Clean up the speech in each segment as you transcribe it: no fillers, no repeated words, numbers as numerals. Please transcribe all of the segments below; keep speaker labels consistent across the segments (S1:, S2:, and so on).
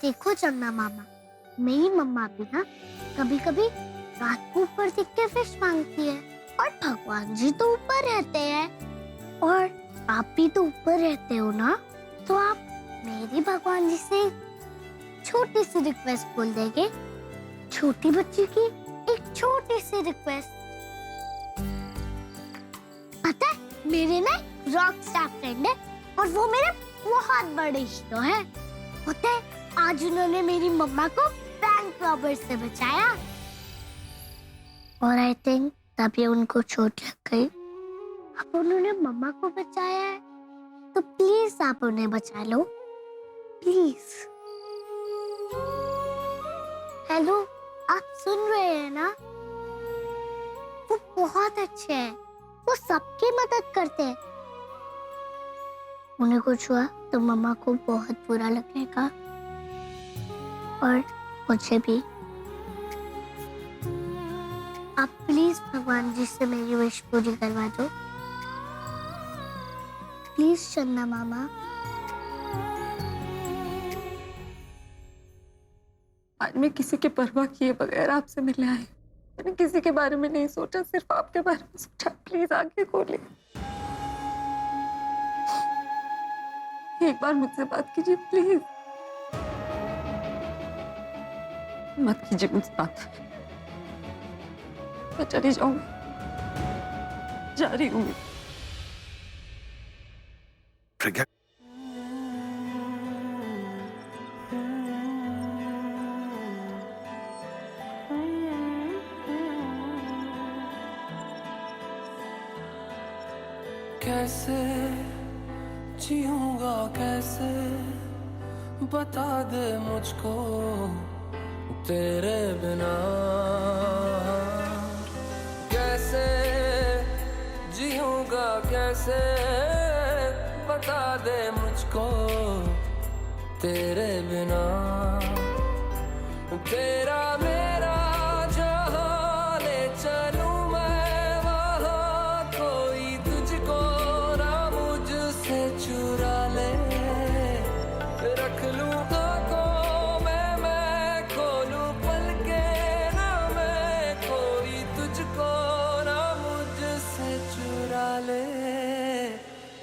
S1: देखो चंदा मामा, मेरी मम्मा भी ना कभी कभी रात को ऊपर देख के फिश मांगती है, और भगवान जी तो ऊपर रहते हैं, और आप भी तो ऊपर रहते हो ना, तो आप मेरी भगवान जी से छोटी सी रिक्वेस्ट बोल देंगे, छोटी बच्ची की एक छोटी सी रिक्वेस्ट। पता है मेरे ना रॉक स्टार फ्रेंड है, और वो मेरे बहुत बड़े हीरो है। पता है आज उन्होंने मेरी मम्मा को बैंक रॉबर से बचाया, और आई थिंक तभी उनको चोट लग गई। अब उन्होंने मम्मा को बचाया है, तो प्लीज आप उन्हें बचा लो, प्लीज। हेलो, आप सुन रहे हैं ना? वो बहुत अच्छे हैं, वो सबकी मदद करते हैं। उन्हें कुछ हुआ तो मम्मा को बहुत बुरा लगेगा, और मुझे भी। आप प्लीज भगवान जी से मेरी विश पूरी करवा दो, प्लीज चंदा मामा।
S2: आज मैं किसी की परवाह किए बगैर आपसे मिलने आई। मैंने किसी के बारे में नहीं सोचा, सिर्फ आपके बारे में सोचा। प्लीज आंखें खोलिए, एक बार मुझसे बात कीजिए प्लीज। मत कीजिए मुझसे बात, मैं चली जाऊंगी, जा रही हूँ।
S3: प्रज्ञा,
S4: कैसे जीऊंगा, कैसे बता दे मुझको तेरे बिना। कैसे जीऊंगा, कैसे बता दे मुझको तेरे बिना। तेरा मेरा जहां ले चलूं मैं वहां, कोई तुझको ना मुझसे चुरा ले। रख लूं आंखों में मैं खोलूं पलके ना मैं, कोई तुझको ना मुझसे चुरा ले।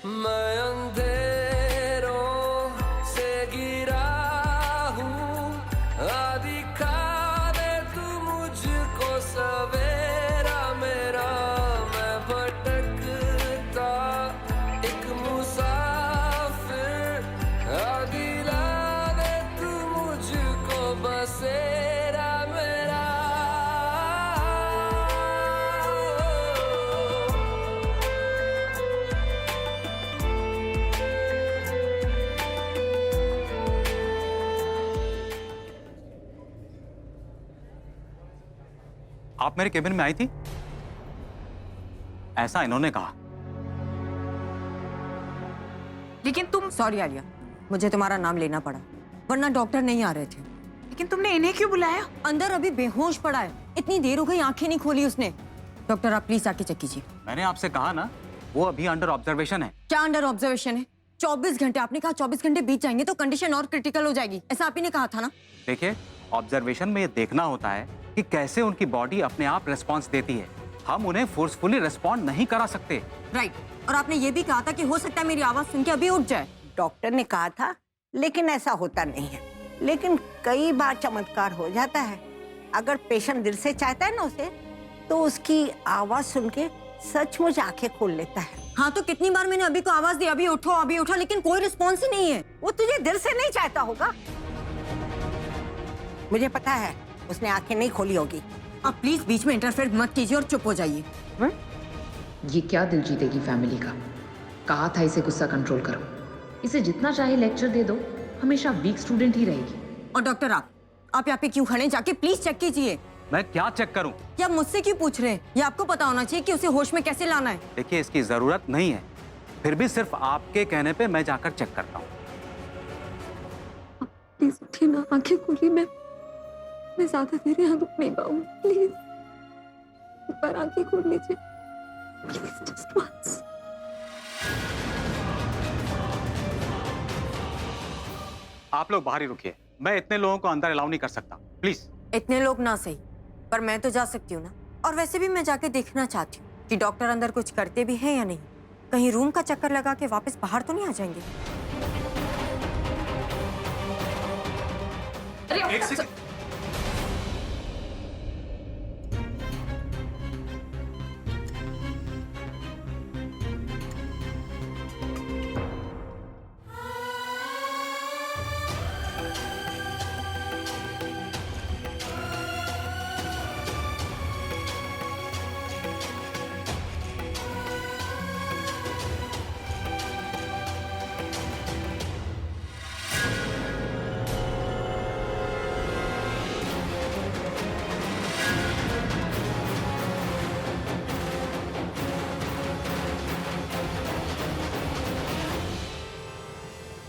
S4: मैं अंधेरों से गिरा हूँ, दिखा दे तू मुझको सवेरा मेरा। मैं भटकता एक मुसाफिर, दिला दे तू मुझको बसेरा मेरा।
S3: आप मेरे केबिन में आई थी, ऐसा इन्होंने कहा।
S5: लेकिन तुम सॉरी आलिया, मुझे तुम्हारा नाम लेना पड़ा, वरना डॉक्टर नहीं आ रहे थे।
S6: लेकिन तुमने इन्हें क्यों बुलाया?
S5: अंदर अभी बेहोश पड़ा है, इतनी देर हो गई आंखें नहीं खोली उसने। डॉक्टर आप प्लीज आके चेक कीजिए।
S3: मैंने आपसे कहा ना, वो अभी अंडर ऑब्जर्वेशन है।
S5: क्या अंडर ऑब्जर्वेशन है? 24 घंटे, आपने कहा 24 घंटे बीत जाएंगे तो कंडीशन और क्रिटिकल हो जाएगी, ऐसा आप ही ने कहा था ना।
S3: देखिए, ऑब्जर्वेशन में ये देखना होता है कि कैसे उनकी बॉडी अपने आप रिस्पॉन्स देती है। हम उन्हें फोर्सफुली रिस्पॉन्ड नहीं करा सकते।
S5: राइट, और आपने ये भी कहा था कि हो सकता है मेरी आवाज सुन के अभी उठ जाए।
S7: डॉक्टर ने कहा था, लेकिन ऐसा होता नहीं है। लेकिन कई बार चमत्कार हो जाता है। अगर पेशेंट दिल से चाहता है ना उसे, तो उसकी आवाज सुन के सचमुच आंखें खोल लेता है।
S5: हाँ तो कितनी बार मैंने अभी को आवाज दी, अभी उठो, लेकिन कोई रिस्पॉन्स ही नहीं है।
S7: वो तुझे दिल से नहीं चाहता होगा, मुझे पता है। उसने आंखें नहीं खोली होगी।
S5: आप प्लीज बीच में इंटरफेयर मत कीजिए और चुप हो जाइए।
S8: ये क्या दिल जीतेगी फैमिली का। कहा था इसे गुस्सा कंट्रोल करो, इसे जितना चाहे लेक्चर दे दो, हमेशा वीक स्टूडेंट ही रहेगी।
S5: और डॉक्टर आप यहाँ पे क्यों खड़े, जाके प्लीज चेक कीजिए।
S3: मैं क्या चेक करूं?
S5: या मुझसे क्यों पूछ रहे हैं? ये आपको पता होना चाहिए कि उसे होश में कैसे लाना है।
S3: देखिए, इसकी जरूरत नहीं है, फिर भी सिर्फ आपके कहने पे मैं जाकर चेक करता हूँ।
S2: प्लीज उठिए ना, आंखें खोलिए। मैं ज्यादा देर यहाँ रुक नहीं पाऊंगी, प्लीज एक बार आंखें खोल लीजिए प्लीज, जस्ट वंस।
S3: आप लोग बाहर ही रुकिए, मैं इतने लोगों को अंदर अलाउ नहीं कर सकता, प्लीज।
S5: इतने लोग ना सही, पर मैं तो जा सकती हूँ ना। और वैसे भी मैं जाके देखना चाहती हूँ कि डॉक्टर अंदर कुछ करते भी हैं या नहीं। कहीं रूम का चक्कर लगा के वापस बाहर तो नहीं आ जाएंगे।
S3: एक सेकंड।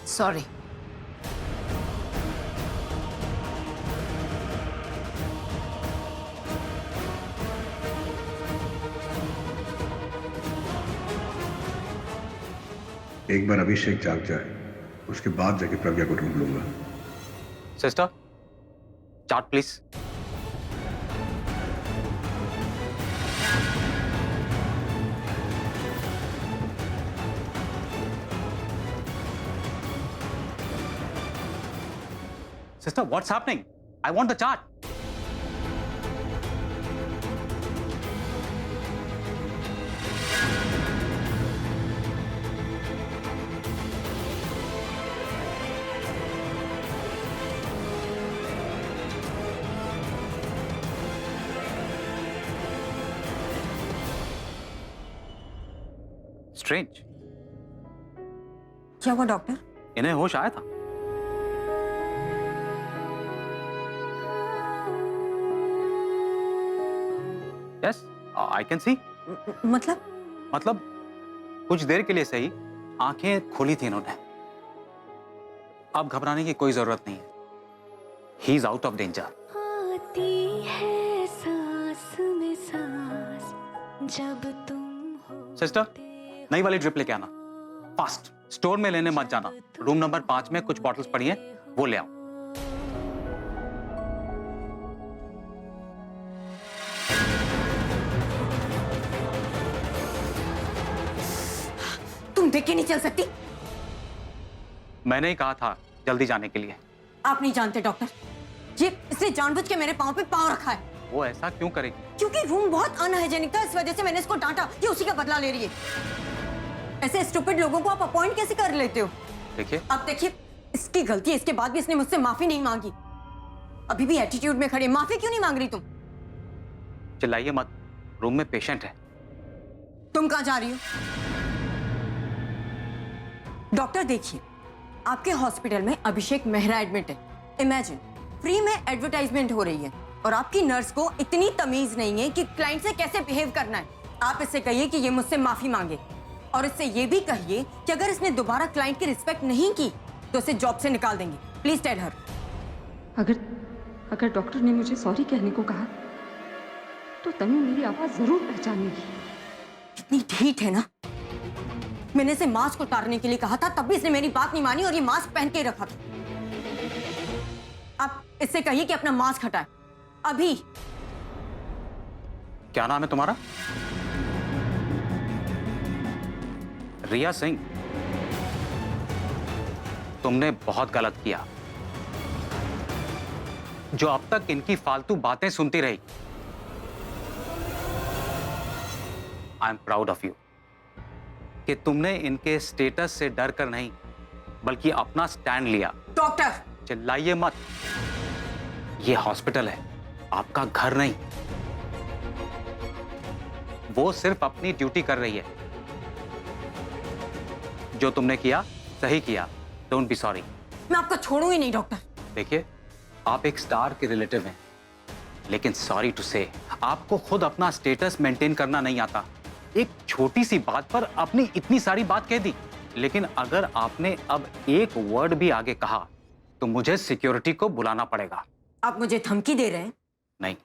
S8: सॉरी।
S9: एक बार अभिषेक जाग जाए, उसके बाद जाके प्रज्ञा को ढूंढ लूंगा।
S3: Sister, chart please. Sister, what's happening? I want the chart. Strange.
S5: क्या हुआ डॉक्टर?
S3: इन्हें होश आया था। Yes, I can see. मतलब कुछ देर के लिए सही आंखें खोली थी इन्होंने। अब घबराने की कोई जरूरत नहीं है। He is out of danger.
S10: आती है सांस में सांस जब तुम हो।
S3: सिस्टर, नई वाली ड्रिप लेके आना फास्ट। स्टोर में लेने मत जाना। रूम नंबर 5 में कुछ बॉटल्स पड़ी हैं, वो ले आओ।
S5: तुम देख के नहीं चल सकती?
S3: मैंने ही कहा था जल्दी जाने के लिए।
S5: आप नहीं जानते डॉक्टर, ये इसने जानबूझ के मेरे पाँव पे पाँव रखा है।
S3: वो ऐसा क्यों करेगी?
S5: क्योंकि रूम बहुत अनहाइजेनिक था, इस वजह से मैंने इसको डांटा। ये उसी का बदला ले रही है। ऐसे स्टूपिड लोगों को आप अपॉइंट कैसे कर लेते हो?
S3: देखिए,
S5: अब देखिए, इसकी गलती है, इसके बाद भी इसने मुझसे माफी नहीं मांगी। अभी भी एटीट्यूड में खड़ी, माफी क्यों नहीं मांग रही तुम?
S3: चिल्लाइए मत, रूम में पेशेंट है।
S5: तुम कहाँ जा रही हो? डॉक्टर देखिए, आपके हॉस्पिटल में अभिषेक मेहरा एडमिट है। इमेजिन, फ्री में एडवर्टाइजमेंट हो रही है और आपकी नर्स को इतनी तमीज नहीं है कि क्लाइंट से कैसे बिहेव करना है। आप इससे कहिए कि ये मुझसे माफी मांगे और इससे ये भी कहिए कि अगर इसने दोबारा क्लाइंट की रिस्पेक्ट नहीं की तो इसे जॉब से निकाल देंगे। Please tell her.
S2: अगर डॉक्टर ने मुझे सॉरी कहने को कहा तो तनु मेरी आवाज जरूर पहचानेगी।
S5: कितनी ढीठ है ना। मैंने इसे मास्क उतारने के लिए कहा था, तब भी इसने मेरी बात नहीं मानी और ये मास्क पहन के ही रखा था। आप इससे कहिए कि अपना मास्क हटाए अभी।
S3: क्या नाम है तुम्हारा? रिया सिंह। तुमने बहुत गलत किया जो अब तक इनकी फालतू बातें सुनती रही। I am proud of you कि तुमने इनके स्टेटस से डर कर नहीं बल्कि अपना स्टैंड लिया।
S5: डॉक्टर,
S3: चिल्लाइए मत, ये हॉस्पिटल है, आपका घर नहीं। वो सिर्फ अपनी ड्यूटी कर रही है। जो तुमने किया सही किया, डोंट बी सॉरी।
S5: मैं आपको छोड़ूंगी नहीं डॉक्टर।
S3: देखिए, आप एक स्टार के रिलेटिव हैं, लेकिन सॉरी टू से आपको खुद अपना स्टेटस मेंटेन करना नहीं आता। एक छोटी सी बात पर अपनी इतनी सारी बात कह दी। लेकिन अगर आपने अब एक वर्ड भी आगे कहा तो मुझे सिक्योरिटी को बुलाना पड़ेगा।
S5: आप मुझे धमकी दे रहे हैं?
S3: नहीं,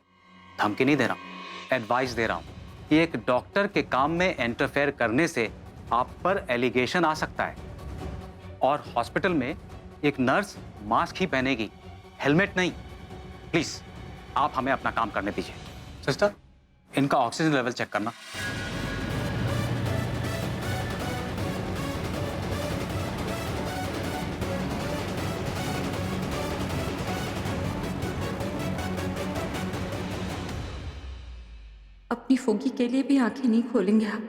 S3: धमकी नहीं दे रहा हूं, एडवाइस दे रहा हूं कि एक डॉक्टर के काम में इंटरफेयर करने से आप पर एलिगेशन आ सकता है और हॉस्पिटल में एक नर्स मास्क ही पहनेगी हेलमेट नहीं। प्लीज आप हमें अपना काम करने दीजिए। सिस्टर, इनका ऑक्सीजन लेवल चेक करना।
S2: अपनी फोगी के लिए भी आंखें नहीं खोलेंगे आप?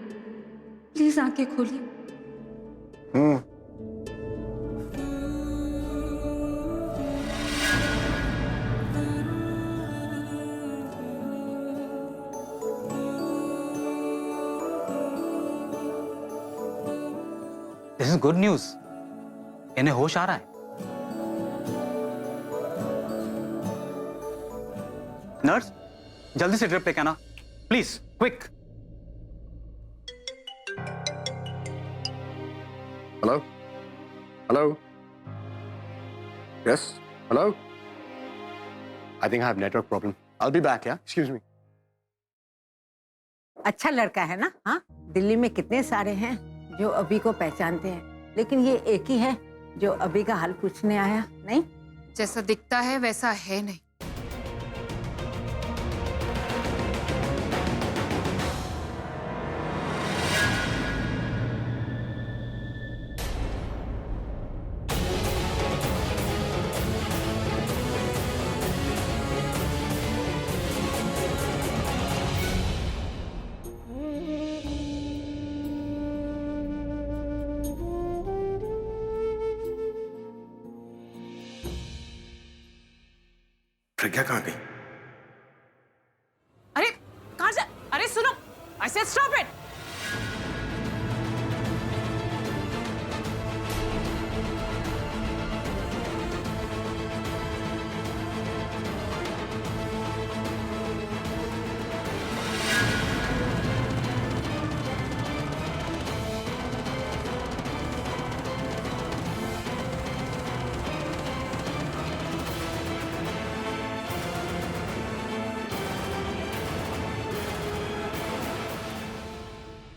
S2: प्लीज आंखें खोलिए।
S3: This is good news. इन्हें होश आ रहा है। नर्स, जल्दी से ड्रिप लेके आना please, quick.
S9: Hello hello, yes hello, I think I have network problem, I will be back, या एक्सक्यूज मी।
S7: अच्छा लड़का है ना? हाँ, दिल्ली में कितने सारे हैं जो अभी को पहचानते हैं, लेकिन ये एक ही है जो अभी का हाल पूछने आया नहीं।
S6: जैसा दिखता है वैसा है नहीं।
S9: प्रज्ञा कहाँ गई?
S6: अरे कहाँ जा? अरे सुनो, आई सेड स्टॉप इट।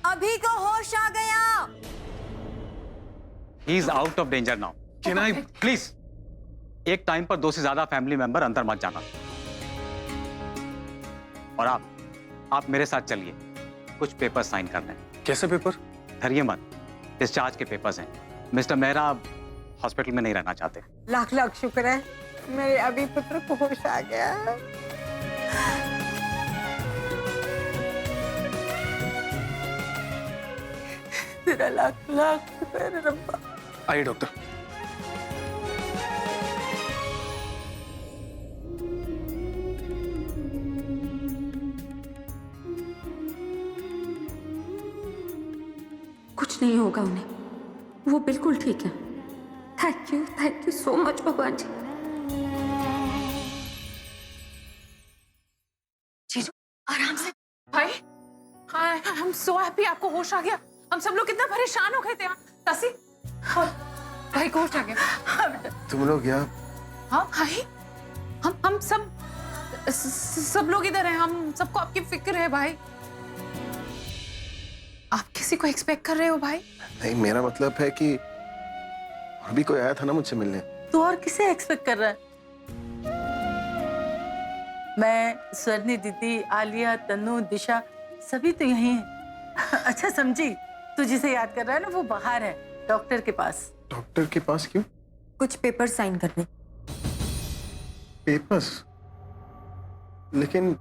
S5: अभी को होश आ गया।
S3: He is out of danger now. Can I please, एक टाइम पर 2 से ज्यादा फैमिली मेंबर अंदर मत जाना। और आप मेरे साथ चलिए, कुछ पेपर साइन करने हैं।
S9: कैसे पेपर?
S3: डरिए मत, डिस्चार्ज के पेपर्स हैं। मिस्टर मेहरा हॉस्पिटल में नहीं रहना चाहते।
S7: लाख लाख शुक्र है मेरे अभी पुत्र को होश आ गया। तेरा लाख लाख शुक्र है रब्बा।
S9: आइए डॉक्टर।
S2: कुछ नहीं होगा उन्हें, वो बिल्कुल ठीक है। थैंक यू सो मच भगवान जी।
S6: जीजू आराम से। भाई, हाँ, हम सो हैप्पी आपको होश आ गया। हम सब लोग कितना परेशान हो गए थे। तसी, भाई को होश आ गया।
S9: तुम लोग यहाँ?
S6: हाँ भाई, हम सब लोग इधर हैं। हम सबको आपकी फिक्र है भाई। आप किसी को एक्सपेक्ट कर रहे हो भाई?
S9: नहीं, मेरा मतलब है कि अभी कोई आया था ना मुझसे मिलने।
S11: तू और किसे एक्सपेक्ट कर रहा है? मैं, स्वर्णी दीदी, आलिया, तन्नू, दिशा, सभी तो यहीं हैं। अच्छा समझी, तू जिसे याद कर रहा है ना वो बाहर है, डॉक्टर के पास।
S9: डॉक्टर के पास क्यों?
S5: कुछ पेपर साइन करने।
S9: पेपर्स? लेकिन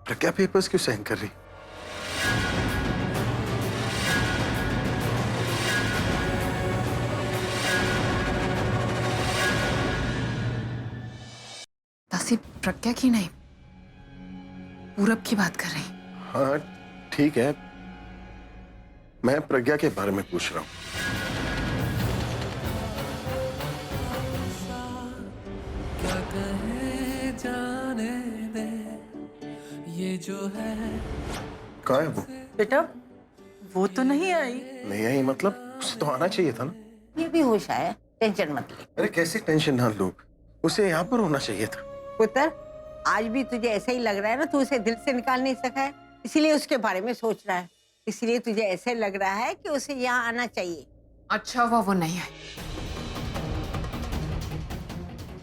S9: प्रज्ञा पेपर्स क्यों साइन कर रही?
S6: तसी, प्रज्ञा की नहीं, पूरब की बात कर रही।
S9: हाँ ठीक है, मैं प्रज्ञा के बारे में पूछ रहा हूँ।
S4: क्या कहे जाने दे, ये जो है।
S9: कहाँ है वो?
S11: बेटा वो तो नहीं आई।
S9: नहीं आई मतलब? उसे तो आना चाहिए था ना।
S7: ये भी होश आया, टेंशन मत ले।
S9: अरे कैसे टेंशन ना लो, उसे यहाँ पर होना चाहिए था।
S7: पुत्र, आज भी तुझे ऐसा ही लग रहा है ना, तू उसे दिल से निकाल नहीं सका है, इसीलिए उसके बारे में सोच रहा है। इसलिए तुझे ऐसे लग रहा है कि उसे यहाँ आना चाहिए।
S6: अच्छा वो नहीं है।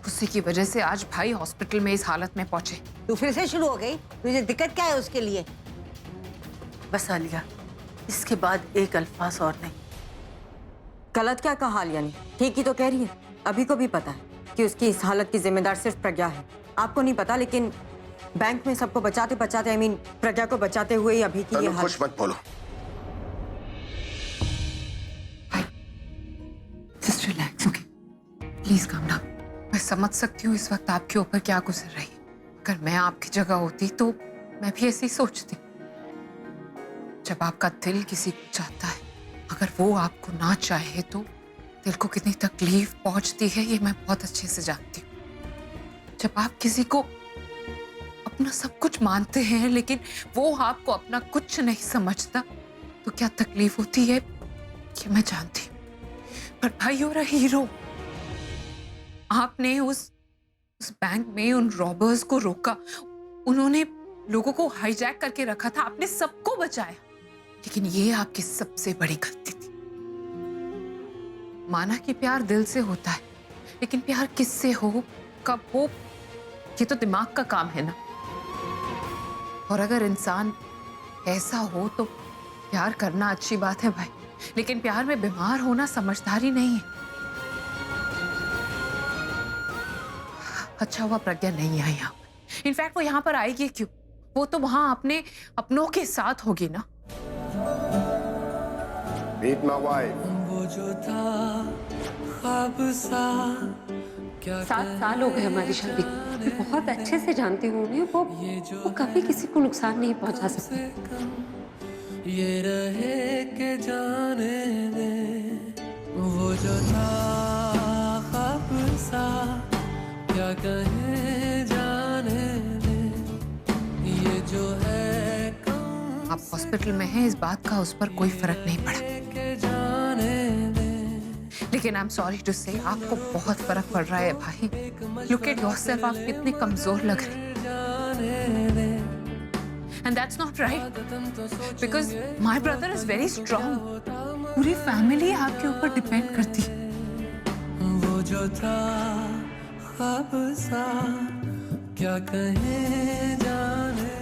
S6: उसी की वजह से आज भाई हॉस्पिटल में इस हालत में पहुंचे।
S7: तू फिर से शुरू हो गई? तुझे दिक्कत क्या है उसके लिए?
S11: बस आलिया, इसके बाद एक अल्फाज और नहीं।
S5: गलत क्या कहा आलिया ने? ठीक ही तो कह रही है। अभी को भी पता है कि उसकी इस हालत की जिम्मेदार सिर्फ प्रज्ञा है। आपको नहीं पता, लेकिन बैंक में सबको बचाते बचाते, आई मीन प्रज्ञा को बचाते हुए ही अभी की ये हालत।
S12: कुछ मत बोलो।
S6: Just relax, okay? Please calm down. मैं समझ सकती हूँ इस वक्त आपके ऊपर क्या गुजर रही है। अगर मैं आपकी जगह होती तो मैं भी ऐसे ही सोचती। जब आपका दिल किसी को चाहता है, अगर वो आपको ना चाहे तो दिल को कितनी तकलीफ पहुंचती है, ये मैं बहुत अच्छे से जानती हूँ। जब आप किसी को अपना सब कुछ मानते हैं लेकिन वो आपको अपना कुछ नहीं समझता, तो क्या तकलीफ होती है ये मैं जानती हूँ। पर भाई, यू आर अ हीरो। आपने उस बैंक में उन रॉबर्स को रोका, उन्होंने लोगों को हाईजैक करके रखा था, आपने सबको बचाया। लेकिन ये आपकी सबसे बड़ी गलती थी। माना कि प्यार दिल से होता है, लेकिन प्यार किससे हो, कब हो, ये तो दिमाग का काम है ना। और अगर इंसान ऐसा हो तो प्यार करना अच्छी बात है भाई, लेकिन प्यार में बीमार होना समझदारी नहीं है। अच्छा हुआ प्रज्ञा नहीं आई यहाँ पर। इनफैक्ट वो यहाँ पर आएगी क्यों? वो तो वहां अपने अपनों के साथ होगी ना।
S12: Meet my wife.
S4: वो जो था ख्वाब सा, क्या
S2: 7 साल हो गए हमारी शादी को। मैं बहुत अच्छे से जानती हूँ उन्हें। वो कभी किसी को नुकसान नहीं पहुंचा सकते।
S4: ये रहे के जाने दे। वो जो था ख्वाब सा, क्या कहे जाने दे। ये जो है
S6: आप हॉस्पिटल में हैं, इस बात का उस पर कोई फर्क नहीं पड़ा। लेकिन आई एम सॉरी टू से, आपको बहुत फर्क पड़ रहा है भाई। लुक एट योरसेल्फ, आप कितने कमजोर लग रहे हैं। And that's not right, because my brother is very strong. पूरी फैमिली आपके ऊपर डिपेंड करती है।
S4: वो जो था ख्वाब सा, क्या कहे जाने।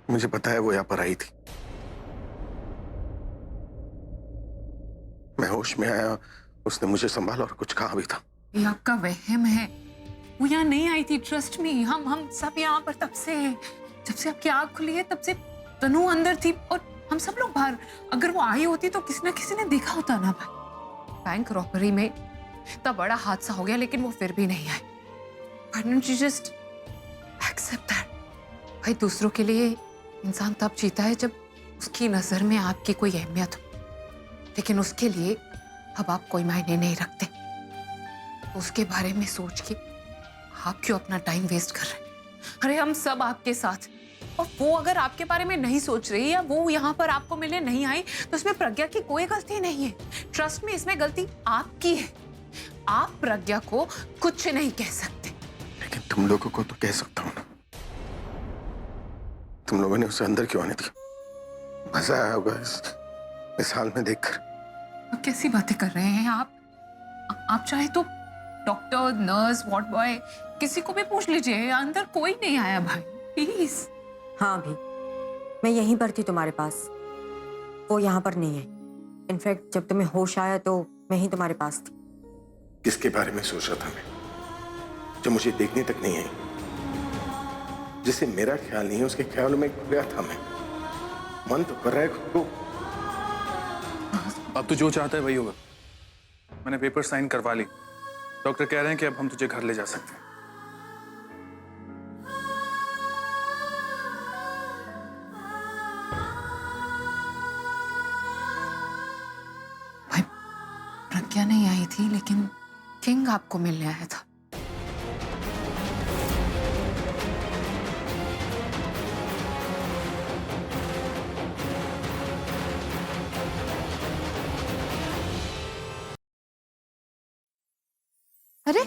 S12: मुझे पता है वो यहाँ पर आई थी। मैं होश में आया, उसने मुझे संभाला और कुछ कहा भी था।
S6: ये आपका वहम है। वो यहाँ नहीं आई थी, ट्रस्ट मी। हम सब यहाँ पर तब से हैं। जब से आपकी आँख खुली है तब से तनु अंदर थी और हम सब लोग बाहर। अगर वो आई होती तो किसी न किसी ने देखा होता ना भाई। बैंक रॉबरी में इतना बड़ा हादसा हो गया लेकिन वो फिर भी नहीं आए। Why don't you just accept that? भाई, दूसरों के लिए इंसान तब जीता है जब उसकी नजर में आपकी कोई अहमियत हो, लेकिन उसके लिए अब आप कोई मायने नहीं रखते। तो उसके बारे में सोच के आप क्यों अपना टाइम वेस्ट कर रहे हैं? अरे हम सब आपके साथ। और वो अगर आपके बारे में नहीं सोच रही या वो यहाँ पर आपको मिलने नहीं आई तो इसमें प्रज्ञा की कोई गलती नहीं है। ट्रस्ट में, इसमें गलती आपकी है। आप प्रज्ञा को कुछ नहीं कह सकते।
S12: लेकिन तुम लोगों को तो कह सकता हूँ ना। तुम लोगों ने उसे अंदर क्यों आने दिया? मजा आया होगा इस हाल में देखकर।
S6: कैसी बातें कर रहे हैं आप चाहे तो डॉक्टर, नर्स, वार्ड बॉय किसी को भी पूछ लीजिए। अंदर कोई नहीं आया भाई, प्लीज।
S5: हाँ भी, मैं यहीं पर थी तुम्हारे पास। वो यहाँ पर नहीं है। इनफैक्ट जब तुम्हें होश आया तो मैं ही तुम्हारे पास थी।
S12: किसके बारे में सोच रहा था मैं, जो मुझे देखने तक नहीं आई? जिसे मेरा ख्याल नहीं है उसके ख्यालों में गया था मैं। मन तो कर रहा है खुद को।
S13: अब तो जो चाहता है वही होगा। मैंने पेपर साइन करवा ली। डॉक्टर कह रहे हैं कि अब हम तुझे घर ले जा सकते हैं।
S6: भाई, प्रज्ञा नहीं आई थी लेकिन किंग आपको मिलने आया था।
S2: अरे,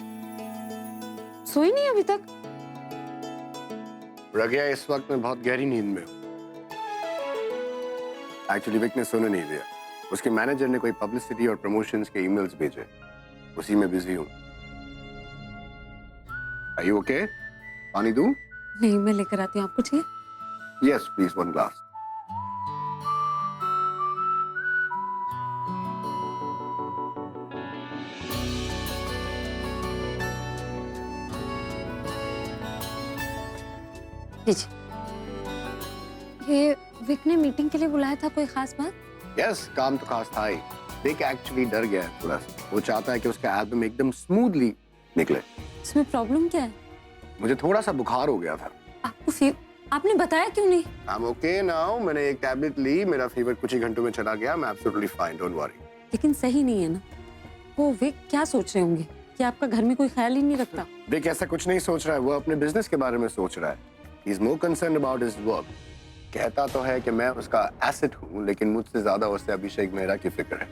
S2: सोई नहीं अभी तक?
S12: प्रज्ञा इस वक्त में बहुत गहरी नींद में हो। एक्चुअली विक ने सोने नहीं दिया। उसके मैनेजर ने कोई पब्लिसिटी और प्रमोशंस के ईमेल्स भेजे, उसी में बिजी हूँ।
S14: Are you okay? पानी दूं?
S2: नहीं, मैं लेकर आती हूँ, आपको चाहिए?
S14: Yes, please, one glass.
S2: लीजिए। ये विक ने मीटिंग के लिए बुलाया था, कोई खास बात?
S14: Yes, काम तो खास था ही। विक एक्चुअली डर गया है थोड़ा सा। वो चाहता है कि उसका एल्बम एकदम स्मूथली निकले।
S2: इसमें प्रॉब्लम क्या है?
S14: मुझे थोड़ा सा बुखार हो गया था।
S2: आपने बताया क्यों नहीं?
S14: I'm okay now. मैंने एक टैबलेट ली, मेरा फीवर कुछ ही घंटों में चला गया। मैं absolutely fine, don't worry.
S2: लेकिन सही नहीं है ना। वो विक क्या सोच रहे होंगे कि आपका घर में कोई ख्याल ही नहीं रखता?
S14: विक ऐसा कुछ नहीं सोच रहा है, वो अपने बिजनेस के बारे में सोच रहा है। He is more concerned about his work. कहता तो है कि मैं उसका एसेट हूँ, लेकिन मुझसे ज्यादा उसे अभिषेक मेहरा की फिक्र है।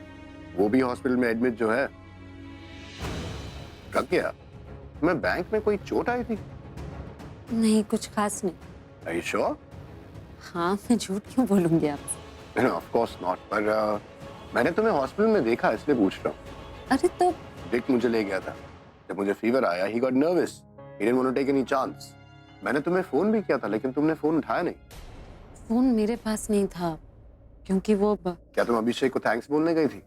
S14: वो भी हॉस्पिटल में एडमिट जो है। कब गया? मैं बैंक में कोई चोट आई थी?
S2: नहीं, कुछ खास नहीं।
S14: Are you sure?
S2: हाँ, मैं झूठ क्यों बोलूंगी आपसे?
S14: No, of course not. पर मैंने तुम्हें हॉस्पिटल में देखा, इसलिए पूछ रहा हूँ।
S2: अरे तो
S14: विक मुझे ले गया था। जब मुझे फीवर आया, he got nervous. He didn't want to take any chance. मैंने तुम्हें फोन भी किया था, लेकिन तुमने फोन उठाया नहीं।
S2: फोन मेरे पास नहीं था, क्योंकि वो
S14: क्या तुम अभिषेक को थैंक्स बोलने गई थी?